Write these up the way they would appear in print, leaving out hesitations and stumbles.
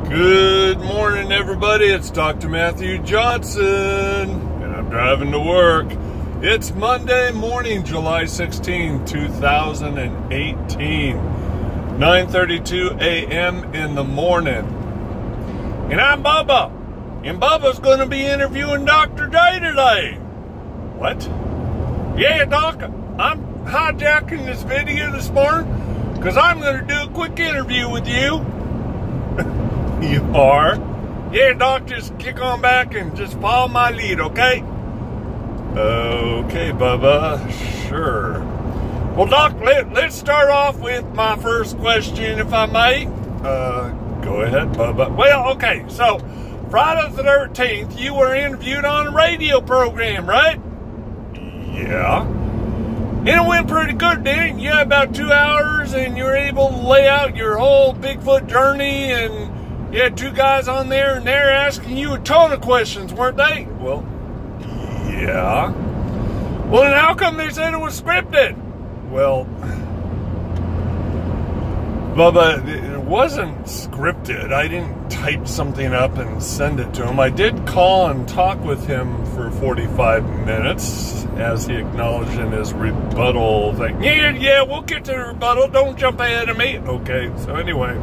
Good morning, everybody. It's Dr. Matthew Johnson, and I'm driving to work. It's Monday morning, July 16, 2018, 9:32 a.m. in the morning. And I'm Bubba, and Bubba's going to be interviewing Dr. J today. What? Yeah, Doc, I'm hijacking this video this morning because I'm going to do a quick interview with you. You are? Yeah, Doc, just kick on back and just follow my lead, okay? Okay, Bubba, sure. Well, Doc, let's start off with my first question, if I may. Go ahead, Bubba. Well, okay, so Friday the 13th, you were interviewed on a radio program, right? Yeah. And it went pretty good, didn't it? You had about 2 hours, and you were able to lay out your whole Bigfoot journey, and you had two guys on there, and they're asking you a ton of questions, weren't they? Well, yeah. Well, then how come they said it was scripted? Well, Bubba, it wasn't scripted. I didn't type something up and send it to him. I did call and talk with him for 45 minutes, as he acknowledged in his rebuttal thing. Yeah, we'll get to the rebuttal. Don't jump ahead of me. Okay, so anyway,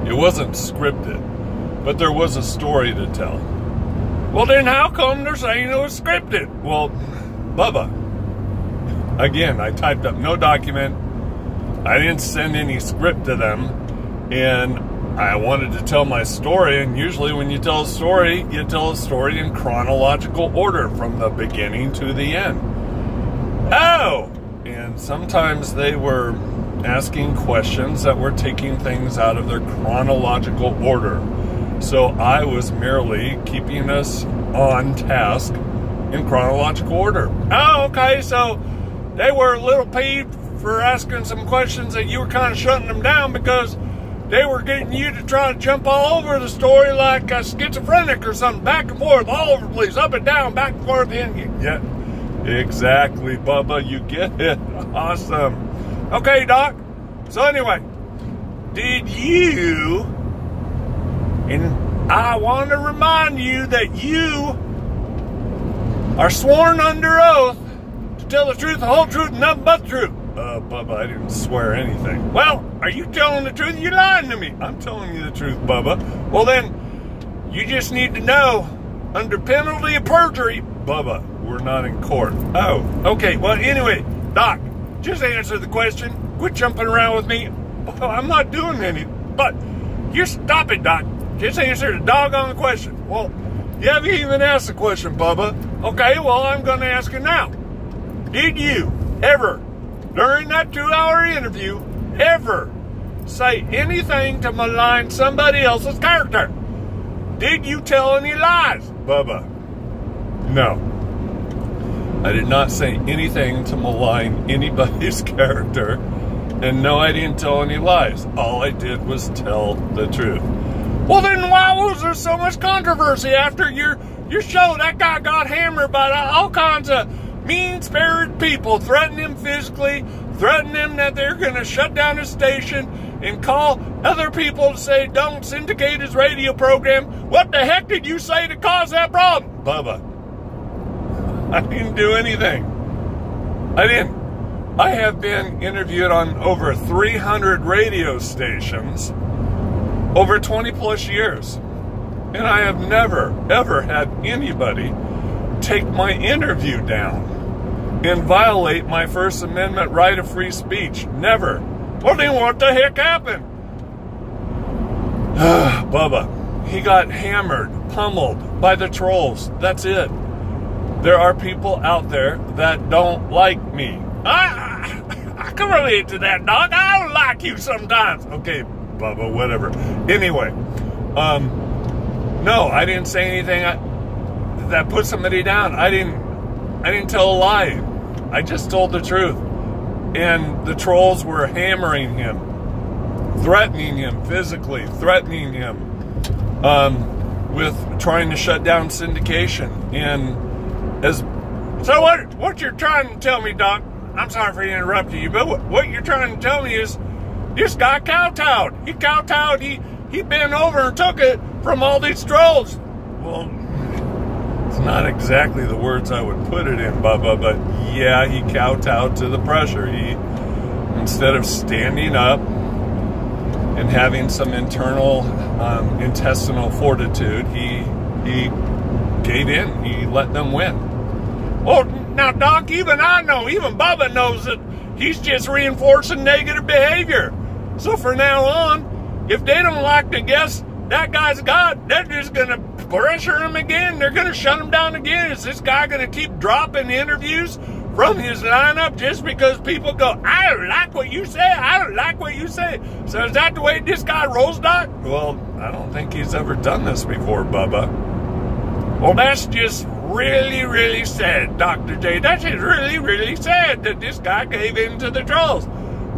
it wasn't scripted, but there was a story to tell. Well, then how come they're saying it was scripted? Well, Bubba, again, I typed up no document. I didn't send any script to them, and I wanted to tell my story, and usually when you tell a story, you tell a story in chronological order from the beginning to the end. Oh! And sometimes they were asking questions that were taking things out of their chronological order. So I was merely keeping us on task in chronological order. Oh, okay, so they were a little peeved for asking some questions that you were kind of shutting them down because they were getting you to try to jump all over the story like a schizophrenic or something, back and forth, all over the place, up and down, back and forth. Yeah, exactly, Bubba, you get it. Awesome. Okay, Doc, so anyway, did you, and I want to remind you that you are sworn under oath to tell the truth, the whole truth, and nothing but the truth. Bubba, I didn't swear anything. Well, are you telling the truth? You're lying to me. I'm telling you the truth, Bubba. Well, then, you just need to know, under penalty of perjury, Bubba, we're not in court. Oh, okay. Well, anyway, Doc, just answer the question. Quit jumping around with me. Well, I'm not doing any, but you stop it, Doc. Just answer the doggone question. Well, you haven't even asked the question, Bubba. Okay, well, I'm going to ask it now. Did you ever, during that 2-hour interview, ever say anything to malign somebody else's character? Did you tell any lies, Bubba? No. I did not say anything to malign anybody's character. And no, I didn't tell any lies. All I did was tell the truth. Well, then why was there so much controversy after your show? That guy got hammered by all kinds of mean-spirited people, threatening him physically, threatening him that they're going to shut down his station and call other people to say don't syndicate his radio program. What the heck did you say to cause that problem? Bubba, I didn't do anything. I didn't. I have been interviewed on over 300 radio stations over 20 plus years. And I have never, ever had anybody take my interview down and violate my First Amendment right of free speech. Never. Well, then what the heck happened? Bubba, he got hammered, pummeled by the trolls. That's it. There are people out there that don't like me. I can relate to that, dog. I don't like you sometimes. Okay, Bubba, whatever. Anyway, no, I didn't say anything that put somebody down. I didn't tell a lie. I just told the truth. And the trolls were hammering him, threatening him physically, threatening him with trying to shut down syndication. And so what you're trying to tell me, Doc, I'm sorry for interrupting you, but what you're trying to tell me is this guy kowtowed. He kowtowed. he bent over and took it from all these trolls. Well, it's not exactly the words I would put it in, Bubba, but yeah, he kowtowed to the pressure. He, instead of standing up and having some internal intestinal fortitude, he gave in. He let them win. Well, now, Doc, even I know, even Bubba knows that he's just reinforcing negative behavior. So from now on, if they don't like to guess that guy's God, they're just going to pressure him again. They're going to shut him down again. Is this guy going to keep dropping interviews from his lineup just because people go, I don't like what you say, I don't like what you say? So is that the way this guy rolls, Doc? Well, I don't think he's ever done this before, Bubba. Well, that's just really, really sad, Dr. J. That's just really, really sad that this guy gave in to the trolls.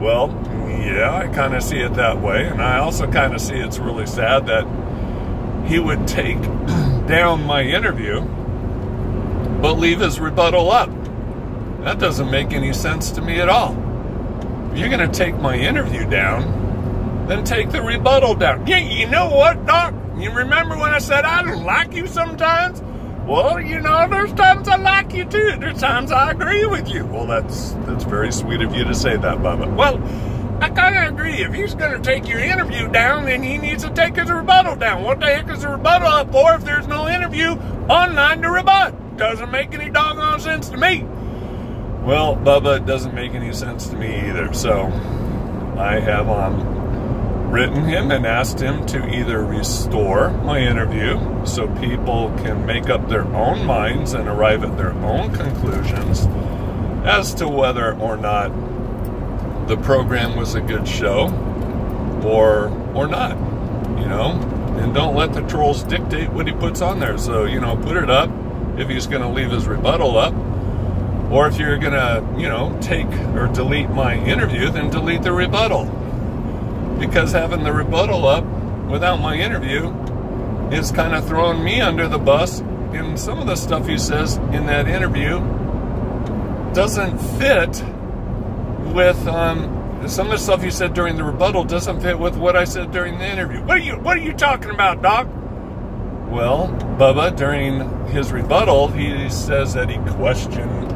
Well, yeah, I kind of see it that way. And I also kind of see it's really sad that he would take down my interview, but leave his rebuttal up. That doesn't make any sense to me at all. If you're going to take my interview down, then take the rebuttal down. Yeah, you know what, Doc? You remember when I said I don't like you sometimes? Well, you know, there's times I like you too. There's times I agree with you. Well, that's very sweet of you to say that, Bubba. Well, I kind of agree. If he's going to take your interview down, then he needs to take his rebuttal down. What the heck is the rebuttal up for if there's no interview online to rebut? Doesn't make any doggone sense to me. Well, Bubba, it doesn't make any sense to me either. So I have written him and asked him to either restore my interview so people can make up their own minds and arrive at their own conclusions as to whether or not the program was a good show or not, you know, and don't let the trolls dictate what he puts on there. So, you know, put it up if he's going to leave his rebuttal up, or if you're going to, you know, take or delete my interview, then delete the rebuttal. Because having the rebuttal up without my interview is kind of throwing me under the bus. And some of the stuff he says in that interview doesn't fit with some of the stuff he said during the rebuttal doesn't fit with what I said during the interview. What are you talking about, Doc? Well, Bubba, during his rebuttal, he says that he questioned,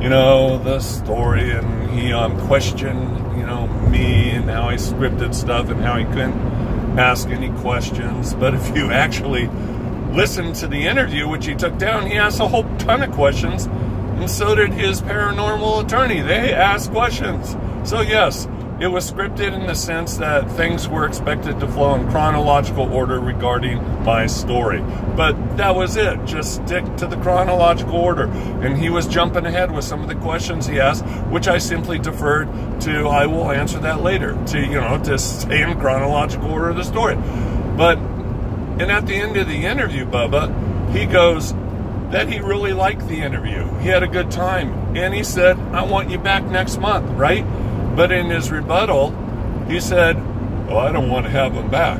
you know, the story, and he questioned, you know, me and how I scripted stuff and how he couldn't ask any questions. But if you actually listen to the interview, which he took down, he asked a whole ton of questions, and so did his paranormal attorney. They asked questions. So yes, it was scripted in the sense that things were expected to flow in chronological order regarding my story. But that was it. Just stick to the chronological order. And he was jumping ahead with some of the questions he asked, which I simply deferred to, I will answer that later, to, you know, to stay in chronological order of the story. But, and at the end of the interview, Bubba, he goes that he really liked the interview. He had a good time. And he said, I want you back next month, right? But in his rebuttal, he said, oh, I don't want to have him back.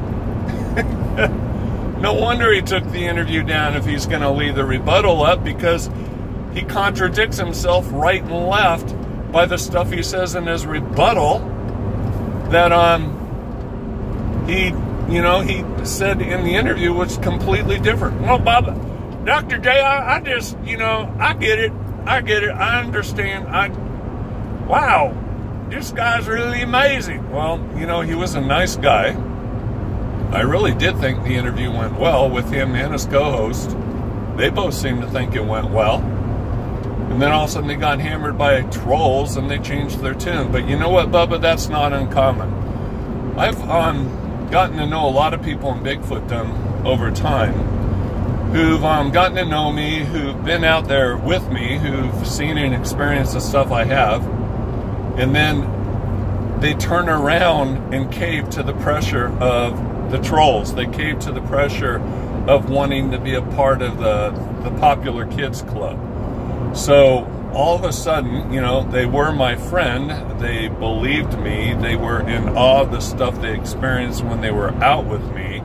No wonder he took the interview down if he's going to leave the rebuttal up, because he contradicts himself right and left by the stuff he says in his rebuttal that he said in the interview was completely different. Well, Bubba, Dr. J, I just, you know, I get it. I understand. Wow. This guy's really amazing. Well, you know, he was a nice guy. I really did think the interview went well with him and his co-host. They both seemed to think it went well. And then all of a sudden they got hammered by trolls and they changed their tune. But you know what, Bubba? That's not uncommon. I've gotten to know a lot of people in Bigfootdom over time who've gotten to know me, who've been out there with me, who've seen and experienced the stuff I have. And then they turn around and cave to the pressure of the trolls. They cave to the pressure of wanting to be a part of the popular kids club. So all of a sudden, you know, they were my friend. They believed me. They were in awe of the stuff they experienced when they were out with me.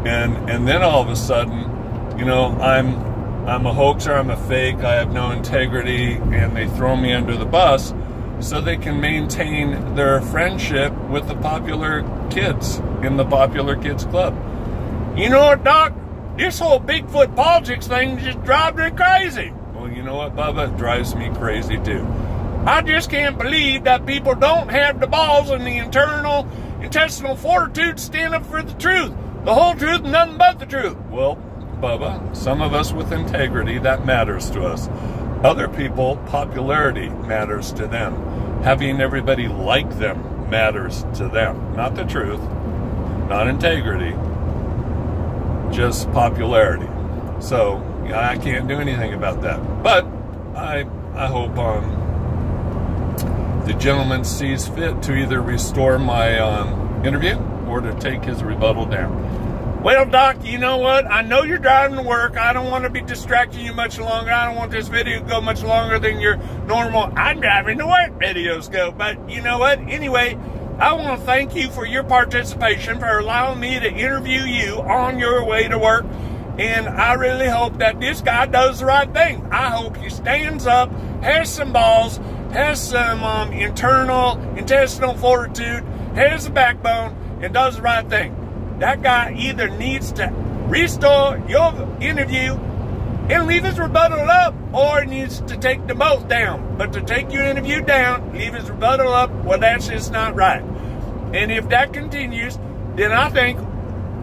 And then all of a sudden, you know, I'm a hoaxer. I'm a fake. I have no integrity. And they throw me under the bus. so they can maintain their friendship with the popular kids in the popular kids club. You know what, Doc? This whole Bigfoot politics thing just drives me crazy. Well, you know what, Bubba? It drives me crazy too. I just can't believe that people don't have the balls and the intestinal fortitude to stand up for the truth. The whole truth and nothing but the truth. Well, Bubba, some of us with integrity, that matters to us. Other people, popularity matters to them. Having everybody like them matters to them. Not the truth, not integrity, just popularity. So I can't do anything about that. But I hope the gentleman sees fit to either restore my interview or to take his rebuttal down. Well, Doc, you know what? I know you're driving to work. I don't want to be distracting you much longer. I don't want this video to go much longer than your normal I'm driving to work videos go. But you know what? Anyway, I want to thank you for your participation, for allowing me to interview you on your way to work. And I really hope that this guy does the right thing. I hope he stands up, has some balls, has some intestinal fortitude, has a backbone, and does the right thing. That guy either needs to restore your interview and leave his rebuttal up, or he needs to take them both down. But to take your interview down, leave his rebuttal up, well, that's just not right. And if that continues, then I think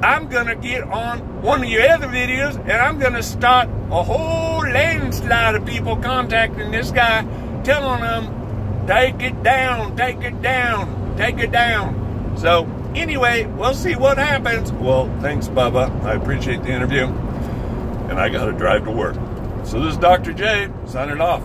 I'm going to get on one of your other videos, and I'm going to start a whole landslide of people contacting this guy, telling them, take it down, take it down, take it down. So, anyway, we'll see what happens. Well, thanks, Bubba. I appreciate the interview. And I got to drive to work. So this is Dr. J, signing off.